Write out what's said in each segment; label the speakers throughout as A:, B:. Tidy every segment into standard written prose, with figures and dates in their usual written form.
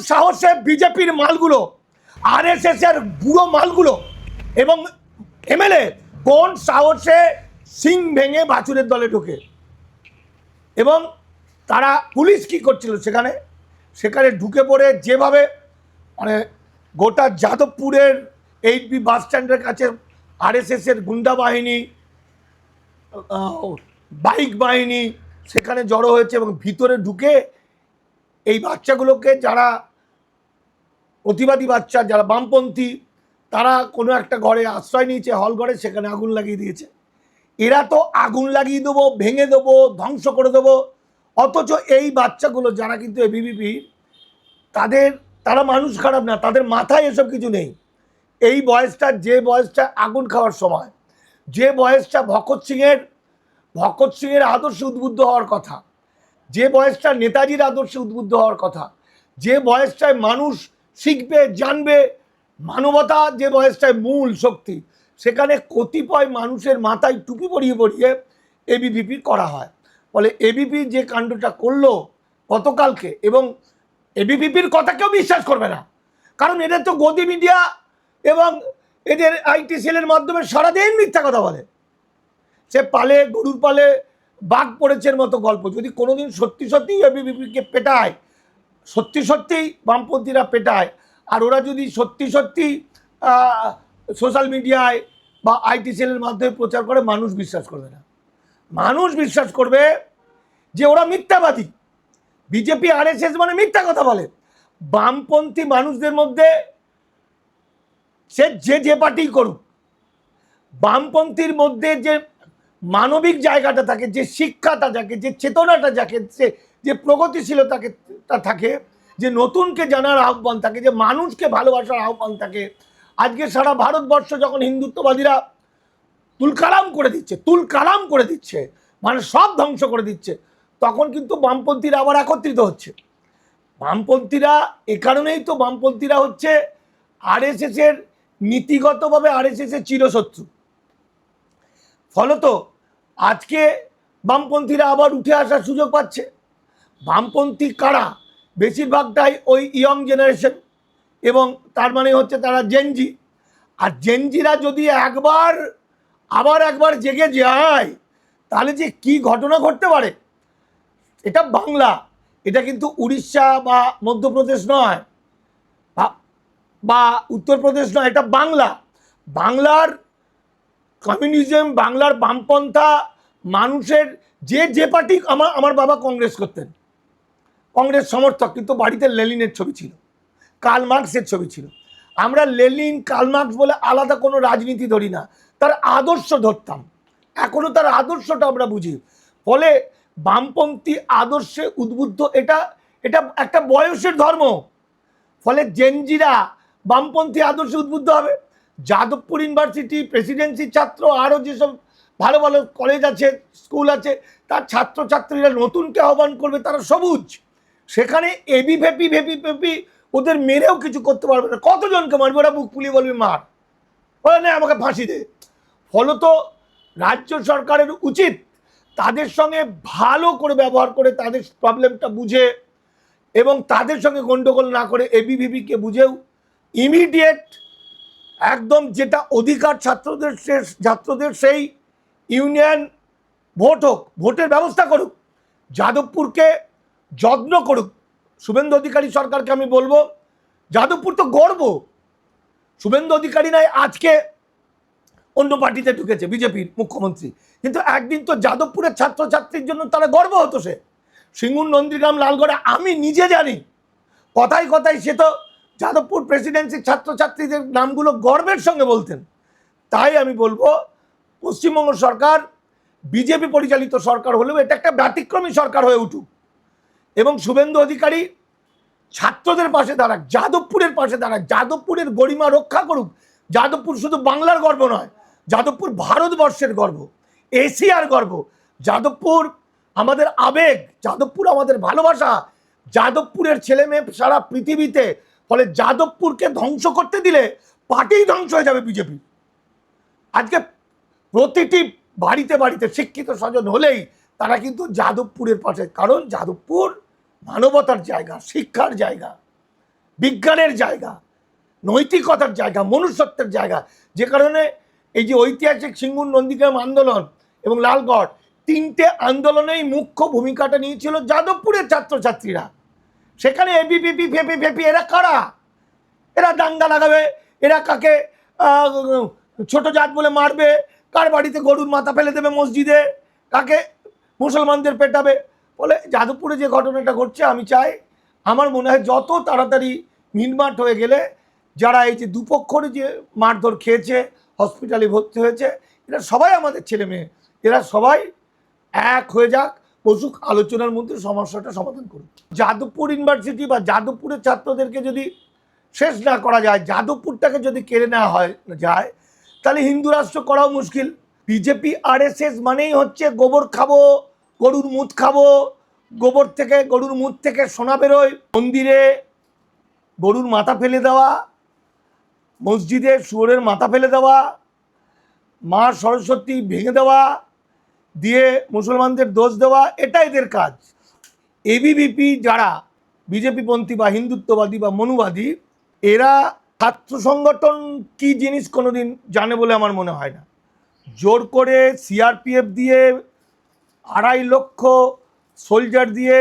A: সাহসে বিজেপির মালগুলো, আরএসএস এর বুড়ো মালগুলো এবং এমএলএ কোন সাহসে সিং ভেঙে বাছুরের দলে ঢোকে? এবং তারা পুলিশ কি করছিল সেখানে ঢুকে পড়ে যেভাবে মানে গোটা যাদবপুরের 8B বাস স্ট্যান্ডের কাছে আরএসএস এর গুন্ডা বাহিনী, বাইক বাহিনী সেখানে জড়ো হয়েছে এবং ভিতরে ঢুকে এই বাচ্চাগুলোকে, যারা প্রতিবাদী বাচ্চা, যারা বামপন্থী, তারা কোনো একটা ঘরে আশ্রয় নিয়েছে, হল ঘরে, সেখানে আগুন লাগিয়ে দিয়েছে। এরা তো আগুন লাগিয়ে দেবো, ভেঙে দেবো, ধ্বংস করে দেবো, অথচ এই বাচ্চাগুলো যারা কিন্তু এবিভিপি, তারা মানুষ খারাপ না, তাদের মাথায় এসব কিছু নেই। এই যে বয়সটা আগুন খাওয়ার সময়, যে বয়সটা ভগৎ সিংয়ের আদর্শে উদ্বুদ্ধ হওয়ার কথা, যে বয়সটা নেতাজির আদর্শে উদ্বুদ্ধ হওয়ার কথা, যে বয়সটায় মানুষ শিখবে, জানবে, মানবতা যে বয়সটায় মূল শক্তি, সেখানে কতিপয় মানুষের মাথায় টুপি পরিয়ে এবিভিপি করা হয়। ফলে এবিপি যে কাণ্ডটা করলো গতকালকে, এবং এবিভিপির কথা কেউ বিশ্বাস করবে না, কারণ এদের তো গদি মিডিয়া এবং এদের আইটি সেলের মাধ্যমে সারাদিন মিথ্যা কথা বলে। সে গরুর পালে বাঘ পড়েছে মতো গল্প। যদি কোনোদিন সত্যি এবিভিপিকে পেটায়, সত্যি বামপন্থীরা পেটায়, আর ওরা যদি সত্যি সোশ্যাল মিডিয়ায় বা আইটি সেলের মাধ্যমে প্রচার করে, মানুষ বিশ্বাস করবে না। মানুষ বিশ্বাস করবে যে ওরা মিথ্যাবাদী। বিজেপি আরএসএস মানে মিথ্যা কথা বলে। বামপন্থী মানুষদের মধ্যে সে যে পার্টি করুক, বামপন্থীর মধ্যে যে মানবিক জায়গাটা থাকে, যে শিক্ষাটা থাকে, যে চেতনাটা থাকে, যে প্রগতিশীলতা থাকে, যে নতুনকে জানার আহ্বান থাকে, যে মানুষকে ভালোবাসার আহ্বান থাকে। আজকে সারা ভারতবর্ষ যখন হিন্দুত্ববাদীরা তুলকালাম করে দিচ্ছে, মানে সব ধ্বংস করে দিচ্ছে, তখন কিন্তু বামপন্থীরা আবার একত্রিত হচ্ছে। বামপন্থীরা এ কারণেই তো বামপন্থীরা হচ্ছে আরএসএস এর নীতিগতভাবে আরএসএস এর চিরশত্রু। ফলত আজকে বামপন্থীরা আবার উঠে আসার সুযোগ পাচ্ছে। বামপন্থী কারা? বেশিরভাগটাই ওই ইয়ং জেনারেশন, এবং তার মানে হচ্ছে তারা জেনজি। আর জেনজিরা যদি আবার একবার জেগে যায়, তাহলে যে কি ঘটনা ঘটতে পারে। এটা বাংলা, এটা কিন্তু উড়িষ্যা বা মধ্যপ্রদেশ নয়, বা উত্তরপ্রদেশ নয়, এটা বাংলার কমিউনিজম, বাংলার বামপন্থা মানুষের যে পার্টি, আমার বাবা কংগ্রেস করতেন, কংগ্রেস সমর্থক, কিন্তু বাড়িতে লেনিনের ছবি ছিল, কার্ল মার্কসের ছবি ছিল। আমরা লেনিন, কার্ল মার্কস বলে আলাদা কোনো রাজনীতি ধরি না, তার আদর্শ ধরতাম, এখনো তার আদর্শটা আমরা বুঝি। ফলে বামপন্থী আদর্শে উদ্বুদ্ধ, এটা একটা বয়সের ধর্ম। ফলে জেনজিরা বামপন্থী আদর্শে উদ্বুদ্ধ হবে। যাদবপুর ইউনিভার্সিটি, প্রেসিডেন্সি ছাত্র, আরও যেসব ভালো ভালো কলেজ আছে, স্কুল আছে, তার ছাত্রছাত্রীরা নতুনকে আহ্বান করবে, তারা সবুজ। সেখানে ভেপি ওদের মেরেও কিছু করতে পারবে না। কতজনকে মারবে? ওরা বুক ফুলিয়ে বলবে মার, বলে না আমাকে ফাঁসি দে। ফলত রাজ্য সরকারের উচিত তাদের সঙ্গে ভালো করে ব্যবহার করে, তাদের প্রবলেমটা বুঝে এবং তাদের সঙ্গে গন্ডগোল না করে এবিভিপিকে বুঝেও ইমিডিয়েট একদম যেটা অধিকার ছাত্রদের সেই ইউনিয়ন ভোটের ব্যবস্থা করুক, যাদবপুরকে যত্ন করুক। শুভেন্দু অধিকারী সরকারকে আমি বলবো, যাদবপুর তো গর্ব। শুভেন্দু অধিকারী নয় আজকে অন্য পার্টিতে ঢুকেছে, বিজেপির মুখ্যমন্ত্রী, কিন্তু একদিন তো যাদবপুরের ছাত্রছাত্রীর জন্য তারা গর্ব হতো। সে সিঙ্গুর, নন্দীগ্রাম, লালগড়ে আমি নিজে জানি, কথায় সে তো যাদবপুর প্রেসিডেন্সির ছাত্রছাত্রীদের নামগুলো গর্বের সঙ্গে বলতেন। তাই আমি বলবো, পশ্চিমবঙ্গ সরকার বিজেপি পরিচালিত সরকার হলেও এটা একটা ব্যতিক্রমী সরকার হয়ে উঠুক, এবং শুভেন্দু অধিকারী ছাত্রদের পাশে দাঁড়াক, যাদবপুরের পাশে দাঁড়াক, যাদবপুরের গরিমা রক্ষা করুক। যাদবপুর শুধু বাংলার গর্ব নয়, যাদবপুর ভারতবর্ষের গর্ব, এশিয়ার গর্ব। যাদবপুর আমাদের আবেগ, যাদবপুর আমাদের ভালোবাসা, যাদবপুরের ছেলে মেয়ে সারা পৃথিবীতে। ফলে যাদবপুরকে ধ্বংস করতে দিলে পার্টি ধ্বংস হয়ে যাবে বিজেপি। আজকে প্রতিটি বাড়িতে শিক্ষিত স্বজন হলেই তারা কিন্তু যাদবপুরের পাশে, কারণ যাদবপুর মানবতার জায়গা, শিক্ষার জায়গা, বিজ্ঞানের জায়গা, নৈতিকতার জায়গা, মনুষ্যত্বের জায়গা। যে কারণে এই যে ঐতিহাসিক সিঙ্গুর নন্দীগ্রাম আন্দোলন এবং লালগড়, তিনটে আন্দোলনেই মুখ্য ভূমিকাটা নিয়েছিল যাদবপুরের ছাত্রছাত্রীরা। সেখানে এবিভিপি ফেপি ফেপি এরা কারা? এরা দাঙ্গা লাগাবে, এরা কাকে ছোট জাত বলে মারবে, কার বাড়িতে গরুর মাথা ফেলে দেবে মসজিদে, কাকে মুসলমানদের পেটাবে। বলে যাদবপুরে যে ঘটনাটা ঘটছে, আমি চাই, আমার মনে হয় যত তাড়াতাড়ি মিটমাট হয়ে গেলে যারা এই যে দুপক্ষর যে মারধর খেয়েছে, হসপিটালে ভর্তি হয়েছে, এরা সবাই আমাদের ছেলে মেয়ে, এরা সবাই এক হয়ে যাক, বসুক, আলোচনার মধ্যে সমস্যাটা সমাধান করুক। যাদবপুর ইউনিভার্সিটি বা যাদবপুরের ছাত্রদেরকে যদি শেষ না করা যায়, যাদবপুরটাকে যদি কেড়ে নেওয়া যায়, তাহলে হিন্দু রাষ্ট্র করাও মুশকিল। বিজেপি আরএসএস মানেই হচ্ছে গোবর খাবো, গরুর মুত খাবো, গোবর থেকে, গরুর মুত থেকে সোনা বেরোয়, মন্দিরে গরুর মাথা ফেলে দেওয়া, মসজিদে শুয়োরের মাথা ফেলে দেওয়া, মা সরস্বতী ভেঙে দেওয়া, দিয়ে মুসলমানদের দোষ দেওয়া, এটা এদের কাজ। এবিভিপি যারা বিজেপিপন্থী বা হিন্দুত্ববাদী বা মনুবাদী, এরা ছাত্র সংগঠন কি জিনিস কোনোদিন জানে বলে আমার মনে হয় না। জোর করে সিআরপিএফ দিয়ে 2.5 লক্ষ সোলজার দিয়ে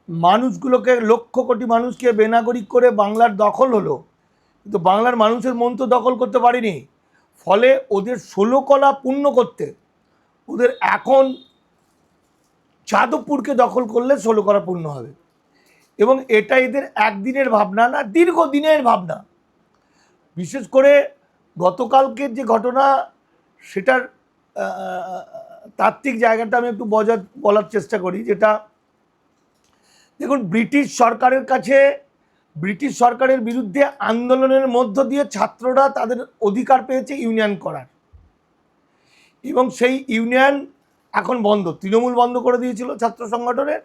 A: মানুষগুলোকে, লক্ষ কোটি মানুষকে বেনাগরিক করে বাংলার দখল হলো, কিন্তু বাংলার মানুষের মন তো দখল করতে পারেনি। ফলে ওদের 16 কলা পূর্ণ করতে ওদের এখন যাদবপুরকে দখল করলে 16 কলা পূর্ণ হবে। এবং এটা এদের একদিনের ভাবনা না, দীর্ঘদিনের ভাবনা। বিশেষ করে গতকালকের যে ঘটনা, সেটার তাত্ত্বিক জায়গাটা আমি একটু বলার চেষ্টা করি। যেটা দেখুন, ব্রিটিশ সরকারের কাছে, ব্রিটিশ সরকারের বিরুদ্ধে আন্দোলনের মধ্য দিয়ে ছাত্ররা তাদের অধিকার পেয়েছে ইউনিয়ন করার, এবং সেই ইউনিয়ন এখন বন্ধ। তৃণমূল বন্ধ করে দিয়েছিল ছাত্র সংগঠনের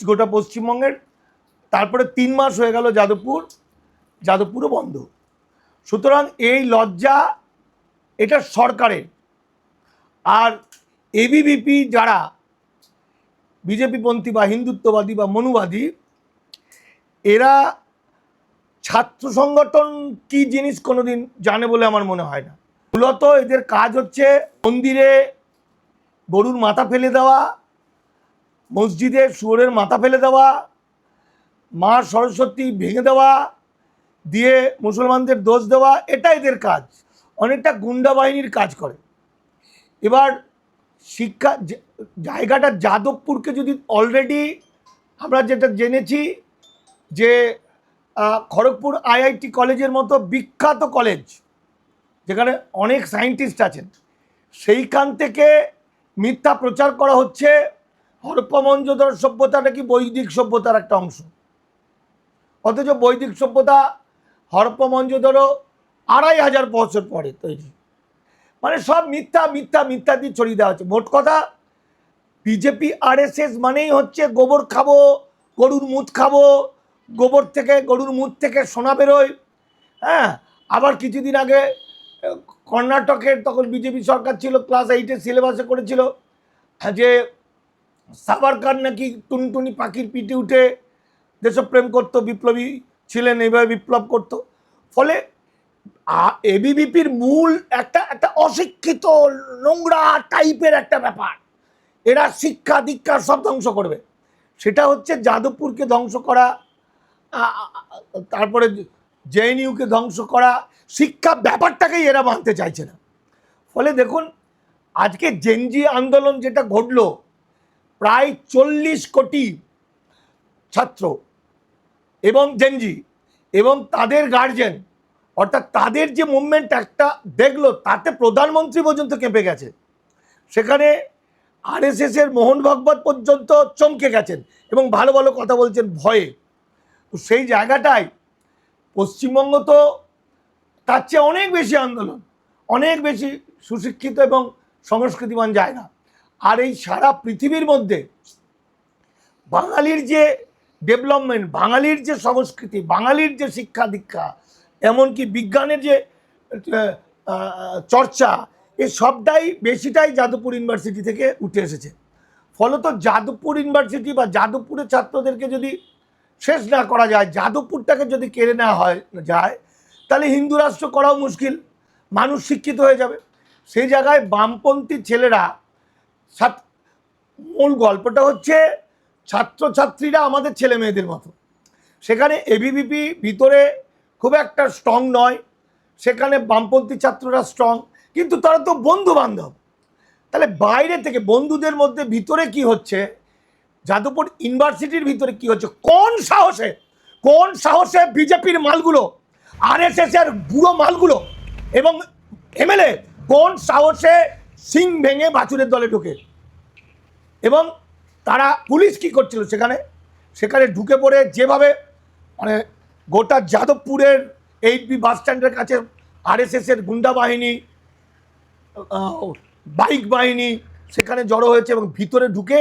A: গোটা পশ্চিমবঙ্গের। তারপরে 3 মাস হয়ে গেল যাদবপুরও বন্ধ। সুতরাং এই লজ্জা এটা সরকারের। আর এবিভিপি যারা বিজেপিপন্থী বা হিন্দুত্ববাদী বা মনুবাদী, এরা ছাত্র সংগঠন কি জিনিস কোনোদিন জানে বলে আমার মনে হয় না। মূলত এদের কাজ হচ্ছে মন্দিরে গরুর মাথা ফেলে দেওয়া, মসজিদে শুয়োরের মাথা ফেলে দেওয়া, মা সরস্বতী ভেঙে দেওয়া, দিয়ে মুসলমানদের দোষ দেওয়া, এটা এদের কাজ। অনেকটা গুন্ডা বাহিনীর কাজ করে। এবার শিক্ষা জায়গাটা যাদবপুরকে যদি, অলরেডি আমরা যেটা জেনেছি যে খড়গপুর আইআইটি কলেজের মতো বিখ্যাত কলেজ, যেখানে অনেক সায়েন্টিস্ট আছেন, সেইখান থেকে মিথ্যা প্রচার করা হচ্ছে হরপ্পা মহেঞ্জোদারো সভ্যতা নাকি বৈদিক সভ্যতার একটা অংশ। অথচ বৈদিক সভ্যতা হরপ্পা মহেঞ্জোদারো 2500 বছর পরে তৈরি। মানে সব মিথ্যা মিথ্যা মিথ্যা দিয়ে ছড়িয়ে দেওয়া হচ্ছে। মোট কথা, বিজেপি আরএসএস মানেই হচ্ছে গোবর খাবো, গরুর মুত খাবো, গোবর থেকে, গরুর মুত থেকে সোনা বেরোয়। হ্যাঁ, আবার কিছুদিন আগে কর্ণাটকের, তখন বিজেপি সরকার ছিল, ক্লাস 8-এর সিলেবাসে করেছিল যে সাভারকার নাকি টুনটুনি পাখির পিঠে উঠে দেশপ্রেম করতো, বিপ্লবী ছিলেন, এইভাবে বিপ্লব করতো। ফলে এবিভিপির মূল একটা অশিক্ষিত নোংরা টাইপের একটা ব্যাপার। এরা শিক্ষা দীক্ষা সব ধ্বংস করবে। সেটা হচ্ছে যাদবপুরকে ধ্বংস করা, তারপরে জেএনইউকে ধ্বংস করা, শিক্ষা ব্যাপারটাকেই এরা মানতে চাইছে না। ফলে দেখুন, আজকে জেনজি আন্দোলন যেটা ঘটলো, প্রায় 40 কোটি ছাত্র এবং জেনজি এবং তাদের গার্জেন, অর্থাৎ তাদের যে মুভমেন্ট একটা দেখলো, তাতে প্রধানমন্ত্রী পর্যন্ত কেঁপে গেছে। সেখানে আরএসএসের মোহন ভাগবত পর্যন্ত চমকে গেছেন এবং ভালো ভালো কথা বলছেন ভয়ে। তো সেই জায়গাটায় পশ্চিমবঙ্গ তো তার চেয়ে অনেক বেশি আন্দোলন, অনেক বেশি সুশিক্ষিত এবং সংস্কৃতিবান জায়গা। আর এই সারা পৃথিবীর মধ্যে বাঙালির যে ডেভেলপমেন্ট, বাঙালির যে সংস্কৃতি, বাঙালির যে শিক্ষা দীক্ষা, এমনকি বিজ্ঞানের যে চর্চা, এই সবটাই বেশিটাই যাদবপুর ইউনিভার্সিটি থেকে উঠে এসেছে। ফলত যাদবপুর ইউনিভার্সিটি বা যাদবপুরের ছাত্রদেরকে যদি শেষ না করা যায়, যাদবপুরটাকে যদি কেড়ে নেওয়া যায়, তাহলে হিন্দু রাষ্ট্র করাও মুশকিল, মানুষ শিক্ষিত হয়ে যাবে। সেই জায়গায় বামপন্থী ছেলেরা, মূল গল্পটা হচ্ছে ছাত্রছাত্রীরা আমাদের ছেলে মেয়েদের মতো, সেখানে এবিভিপি ভিতরে খুব একটা স্ট্রং নয়, সেখানে বামপন্থী ছাত্ররা স্ট্রং, কিন্তু তারা তো বন্ধু বান্ধব। তাহলে বাইরে থেকে বন্ধুদের মধ্যে ভিতরে কি হচ্ছে, যাদবপুর ইউনিভার্সিটির ভিতরে কি হচ্ছে, কোন সাহসে বিজেপির মালগুলো, আরএসএস এর বুড়ো মালগুলো এবং এমএলএ কোন সাহসে সিং ভেঙে বাছুরের দলে ঢুকে, এবং তারা পুলিশ কি করছিল সেখানে ঢুকে পড়ে যেভাবে মানে গোটা যাদবপুরের 8B বাস স্ট্যান্ডের কাছে আরএসএস এর গুন্ডা বাহিনী, বাইক বাহিনী সেখানে জড়ো হয়েছে, এবং ভিতরে ঢুকে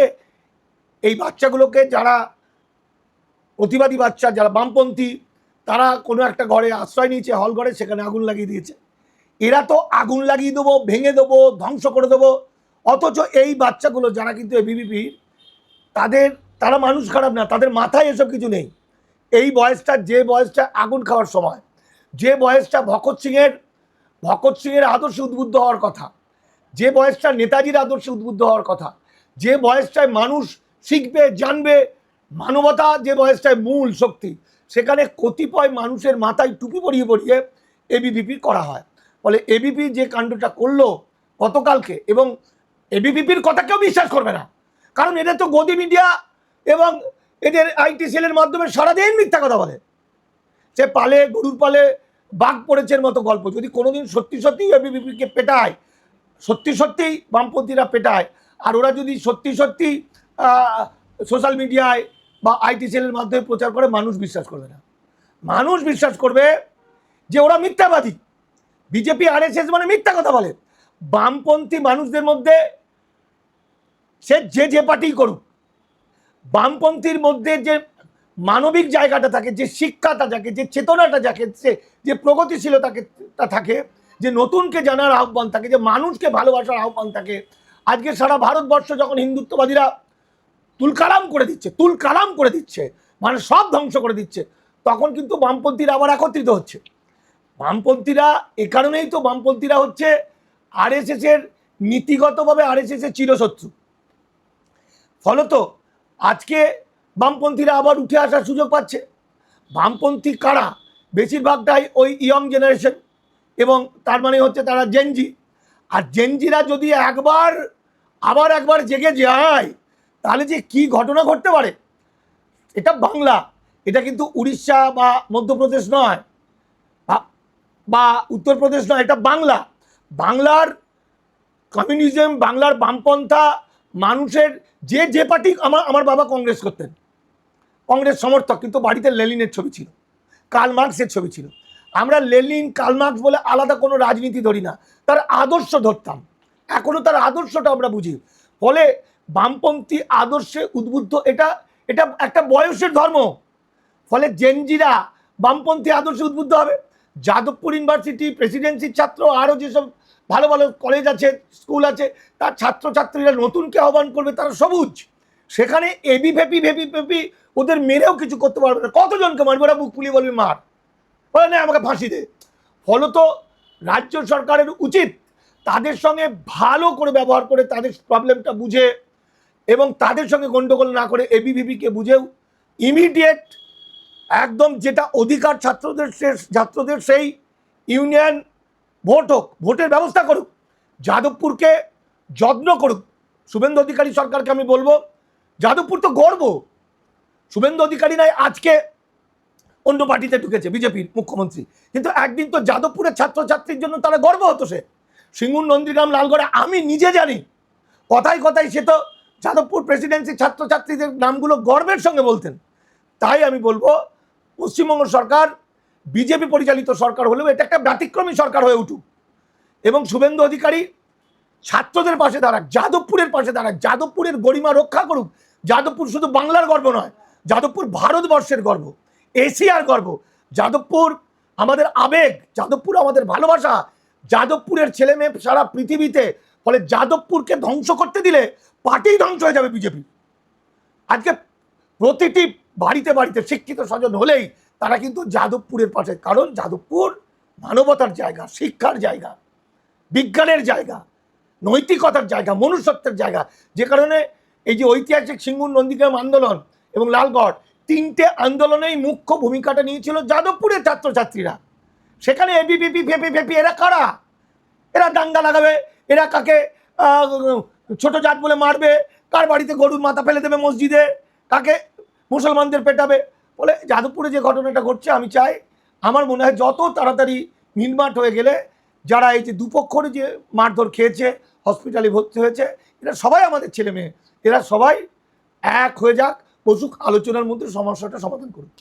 A: এই বাচ্চাগুলোকে, যারা প্রতিবাদী বাচ্চা, যারা বামপন্থী, তারা কোনো একটা ঘরে আশ্রয় নিয়েছে, হল ঘরে, সেখানে আগুন লাগিয়ে দিয়েছে। এরা তো আগুন লাগিয়ে দেবো, ভেঙে দেবো, ধ্বংস করে দেবো, অথচ এই বাচ্চাগুলো যারা কিন্তু এবিভিপি, তারা মানুষ খারাপ না, তাদের মাথায় এসব কিছু নেই। এই বয়সটা, যে বয়সটা আগুন খাওয়ার সময়, যে বয়সটা ভগৎ সিংয়ের আদর্শে উদ্বুদ্ধ হওয়ার কথা, যে বয়সটা নেতাজির আদর্শে উদ্বুদ্ধ হওয়ার কথা, যে বয়সটায় মানুষ শিখবে, জানবে, মানবতা যে বয়সটায় মূল শক্তি, সেখানে কতিপয় মানুষের মাথায় টুপি পরিয়ে এবিভিপি করা হয়। ফলে এবিপি যে কাণ্ডটা করলো গতকালকে, এবং এবিভিপির কথা কেউ বিশ্বাস করবে না, কারণ এদের তো গদি মিডিয়া এবং এদের আইটি সেলের মাধ্যমে সারাদিন মিথ্যা কথা বলে। সে গরুর পালে বাঘ পড়েছের মতো গল্প। যদি কোনোদিন সত্যি এবিভিপিকে পেটায়, সত্যি বামপন্থীরা পেটায়, আর ওরা যদি সত্যি সোশ্যাল মিডিয়ায় বা আইটি সেলের মাধ্যমে প্রচার করে, মানুষ বিশ্বাস করবে না। মানুষ বিশ্বাস করবে যে ওরা মিথ্যাবাদী। বিজেপি আরএসএস মানে মিথ্যা কথা বলে। বামপন্থী মানুষদের মধ্যে সে যে পার্টি করুক, বামপন্থীর মধ্যে যে মানবিক জায়গাটা থাকে, যে শিক্ষাটা থাকে, যে চেতনাটা থাকে, যে প্রগতিশীলতা থাকে, যে নতুনকে জানার আহ্বান থাকে, যে মানুষকে ভালোবাসার আহ্বান থাকে। আজকে সারা ভারতবর্ষ যখন হিন্দুত্ববাদীরা তুলকালাম করে দিচ্ছে, মানে সব ধ্বংস করে দিচ্ছে, তখন কিন্তু বামপন্থীরা আবার একত্রিত হচ্ছে। বামপন্থীরা এ কারণেই তো, বামপন্থীরা হচ্ছে আরএসএস এর নীতিগতভাবে আরএসএস এর চিরশত্রু। ফলত আজকে বামপন্থীরা আবার উঠে আসার সুযোগ পাচ্ছে। বামপন্থী কারা? বেশিরভাগটাই ওই ইয়ং জেনারেশন, এবং তার মানে হচ্ছে তারা জেনজি। আর জেনজিরা যদি আবার একবার জেগে যায়, তাহলে যে কি ঘটনা ঘটতে পারে। এটা বাংলা, এটা কিন্তু উড়িষ্যা বা মধ্যপ্রদেশ নয়, বা উত্তরপ্রদেশ নয়, এটা বাংলার কমিউনিজম, বাংলার বামপন্থা মানুষের যে পার্টি, আমার বাবা কংগ্রেস করতেন, কংগ্রেস সমর্থক, কিন্তু বাড়িতে লেনিনের ছবি ছিল, কার্ল মার্কসের ছবি ছিল। আমরা লেনিন, কার্ল মার্কস বলে আলাদা কোনো রাজনীতি ধরি না, তার আদর্শ ধরতাম, এখনো তার আদর্শটা আমরা বুঝি। ফলে বামপন্থী আদর্শে উদ্বুদ্ধ, এটা একটা বয়সের ধর্ম। ফলে জেনজিরা বামপন্থী আদর্শে উদ্বুদ্ধ হবে। যাদবপুর ইউনিভার্সিটি, প্রেসিডেন্সির ছাত্র, আরও যেসব ভালো কলেজ আছে, স্কুল আছে, তার ছাত্রছাত্রীরা নতুনকে আহ্বান করবে, তারা সবুজ। সেখানে এবিভিপি ওদের মেরেও কিছু করতে পারবে না। কতজনকে মারবে? ওরা বুক ফুলিয়ে বলবে মার, বলে না আমাকে ফাঁসি দে। ফলত রাজ্য সরকারের উচিত তাদের সঙ্গে ভালো করে ব্যবহার করে, তাদের প্রবলেমটা বুঝে এবং তাদের সঙ্গে গন্ডগোল না করে, এবিভিপিকে বুঝেও ইমিডিয়েট একদম যেটা অধিকার ছাত্রদের সেই ইউনিয়ন ভোটের ব্যবস্থা করুক, যাদবপুরকে যত্ন করুক। শুভেন্দু অধিকারী সরকারকে আমি বলবো, যাদবপুর তো গর্ব, শুভেন্দু অধিকারী নাই আজকে অন্য পার্টিতে ঢুকেছে, বিজেপির মুখ্যমন্ত্রী, কিন্তু একদিন তো যাদবপুরের ছাত্রছাত্রীর জন্য তারা গর্ব হতো। সে সিঙ্গুর, নন্দীগ্রাম, লালগড়ে, আমি নিজে জানি, কথায় সে তো যাদবপুর প্রেসিডেন্সি ছাত্রছাত্রীদের নামগুলো গর্বের সঙ্গে বলতেন। তাই আমি বলবো, পশ্চিমবঙ্গ সরকার বিজেপি পরিচালিত সরকার হলেও এটা একটা ব্যতিক্রমী সরকার হয়ে উঠুক, এবং শুভেন্দু অধিকারী ছাত্রদের পাশে দাঁড়াক, যাদবপুরের পাশে দাঁড়াক, যাদবপুরের গরিমা রক্ষা করুক। যাদবপুর শুধু বাংলার গর্ব নয়, যাদবপুর ভারতবর্ষের গর্ব, এশিয়ার গর্ব। যাদবপুর আমাদের আবেগ, যাদবপুর আমাদের ভালোবাসা, যাদবপুরের ছেলে মেয়ে সারা পৃথিবীতে। ফলে যাদবপুরকে ধ্বংস করতে দিলে পার্টি ধ্বংস হয়ে যাবে বিজেপি। আজকে প্রতিটি বাড়িতে বাড়িতে শিক্ষিত স্বজন হলেই তারা কিন্তু যাদবপুরের পাশে, কারণ যাদবপুর মানবতার জায়গা, শিক্ষার জায়গা, বিজ্ঞানের জায়গা, নৈতিকতার জায়গা, মনুষ্যত্বের জায়গা। যে কারণে এই যে ঐতিহাসিক সিঙ্গুর নন্দীগ্রাম আন্দোলন এবং লালগড়, তিনটে আন্দোলনেই মুখ্য ভূমিকাটা নিয়েছিল যাদবপুরের ছাত্রছাত্রীরা। সেখানে এবিভিপি ফেপি এরা কারা? এরা দাঙ্গা লাগাবে, এরা কাকে ছোট জাত বলে মারবে, কার বাড়িতে গরুর মাথা ফেলে দেবে মসজিদে, কাকে মুসলমানদের পেটাবে বলে। যাদবপুরে যে ঘটনাটা ঘটছে, আমি চাই, আমার মনে হয় যত তাড়াতাড়ি মিটমাট হয়ে গেলে, যারা এই যে দুপক্ষর যে মারধর খেয়েছে, হসপিটালে ভর্তি হয়েছে, এরা সবাই আমাদের ছেলে মেয়ে, এরা সবাই এক হয়ে যাক, বসুক, আলোচনার মধ্যে সমস্যাটা সমাধান করুক।